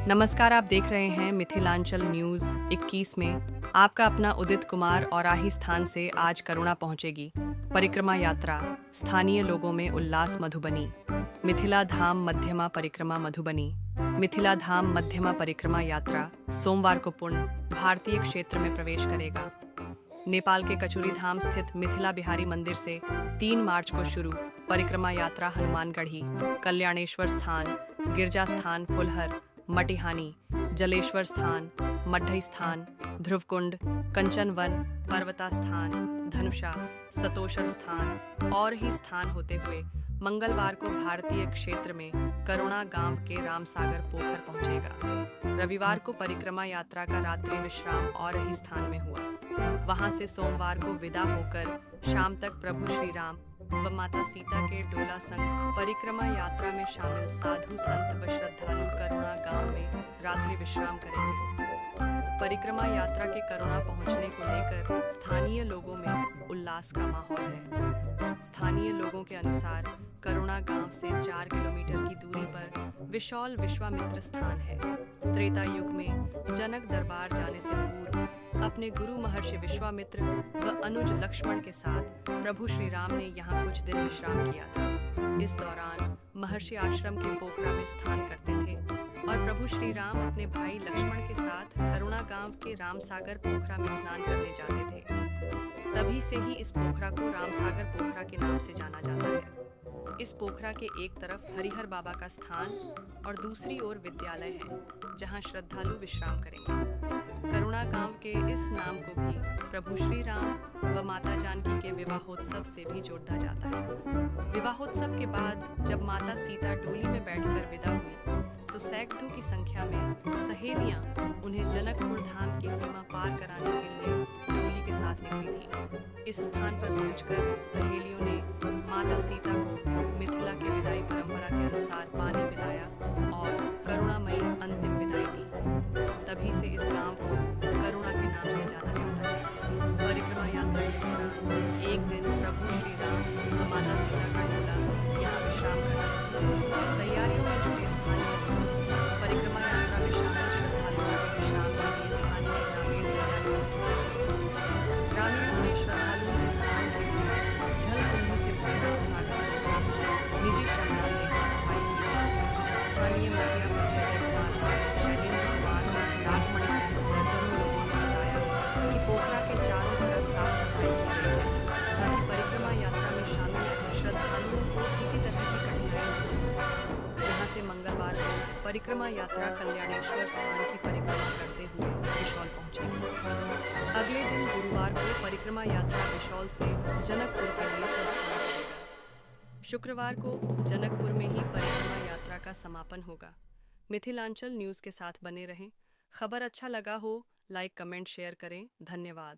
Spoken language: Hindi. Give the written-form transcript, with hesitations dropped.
नमस्कार, आप देख रहे हैं मिथिलांचल न्यूज़ 21 में। आपका अपना उदित कुमार और आही स्थान से आज करुणा पहुंचेगी परिक्रमा यात्रा। स्थानीय लोगों में उल्लास मधुबनी। मिथिला धाम मध्यमा परिक्रमा मधुबनी। मिथिला धाम मध्यमा परिक्रमा यात्रा सोमवार को पूर्ण भारतीय क्षेत्र में प्रवेश करेगा। नेपाल के कचुरी धाम स्थित मिथिला बिहारी मंदिर से 3 मार्च को शुरू परिक्रमा यात्रा हनुमानगढ़ी, कल्याणेश्वर स्थान, गिरजा स्थान फुलहर, मटिहानी, जलेश्वर स्थान, मड्ढई स्थान, ध्रुवकुंड, कंचन वन, पर्वता स्थान, धनुषा, सतोषर स्थान और ही स्थान होते हुए मंगलवार को भारतीय क्षेत्र में करुणा गांव के रामसागर पोखर पहुंचेगा। रविवार को परिक्रमा यात्रा का रात्रि विश्राम और ही स्थान में हुआ। वहां से सोमवार को विदा होकर शाम तक प्रभु श्री राम व माता सीता के डोला संग परिक्रमा यात्रा में शामिल साधु संत व श्रद्धालु करुणा गांव में रात्रि विश्राम करेंगे। परिक्रमा यात्रा के करुणा पहुंचने को लेकर स्थानीय लोगों में उल्लास का माहौल है। स्थानीय लोगों के अनुसार करुणा गांव से 4 किलोमीटर की दूरी पर विशौल विश्वामित्र स्थान है। त्रेता युग में जनक दरबार जाने से पूर्व अपने गुरु महर्षि विश्वामित्र व अनुज लक्ष्मण के साथ प्रभु श्री राम ने यहाँ कुछ दिन विश्राम किया था। इस दौरान महर्षि आश्रम के पोखरा में स्थान करते थे और प्रभु श्री राम अपने भाई लक्ष्मण के साथ करुणा गांव के रामसागर पोखरा में स्नान करने जाते थे। तभी से ही इस पोखरा को रामसागर पोखरा के नाम से जाना जाता है। इस पोखरा के एक तरफ हरिहर बाबा का स्थान और दूसरी ओर विद्यालय है, जहां श्रद्धालु विश्राम करेंगे। करुणा गांव के इस नाम को भी प्रभु श्री राम व माता जानकी के विवाहोत्सव से भी जोड़ा जाता है। विवाहोत्सव के बाद जब माता सीता डोली में बैठकर विदा हुई तो सैकड़ों की संख्या में सहेलियां उन्हें जनकपुर धाम की सीमा पार कराने के लिए डोली के साथ निकली थी। इस स्थान पर पहुंचकर सहेलियों ने माता सीता को मिथिला के विदाई परंपरा के अनुसार पानी पिलाया और करुणामयी अंतिम विदाई दी। तभी से इस गांव को करुणा के नाम से जाना जाता है। परिक्रमा यात्रा के दौरान एक दिन प्रभु श्री राम व माता सीता का डोला यहाँ विश्राम करेगा। तैयारियों में जुटे स्थानीय परिक्रमा यात्रा में शामिल श्रद्धालुओं के विश्राम के लिए स्थानीय ग्रामीण तैयारी कर चुके हैं। ग्रामीणों ने श्रद्धालुओं के स्नान के लिए जल कुंभ से भरे रामसागर निजी श्रमदान देकर सफाई की। स्थानीय मीडिया पर विजय कुमार, शैलेंद्र कुमार, नागमणि सहित दर्जनों लोगों ने बताया कि पोखरा के चारों तरफ साफ सफाई की गई है ताकि परिक्रमा यात्रा में शामिल श्रद्धालुओं को किसी तरह की कठिनाई न हो। यहाँ से मंगलवार को परिक्रमा यात्रा कल्याणेश्वर स्थान की परिक्रमा करते हुए विशौल पहुंचेगी। अगले दिन गुरुवार को परिक्रमा यात्रा विशौल से जनकपुर के लिए प्रस्थान करेगा। शुक्रवार को जनकपुर में ही परिक्रमा यात्रा का समापन होगा। मिथिलांचल न्यूज़ के साथ बने रहें। खबर अच्छा लगा हो लाइक कमेंट शेयर करें। धन्यवाद।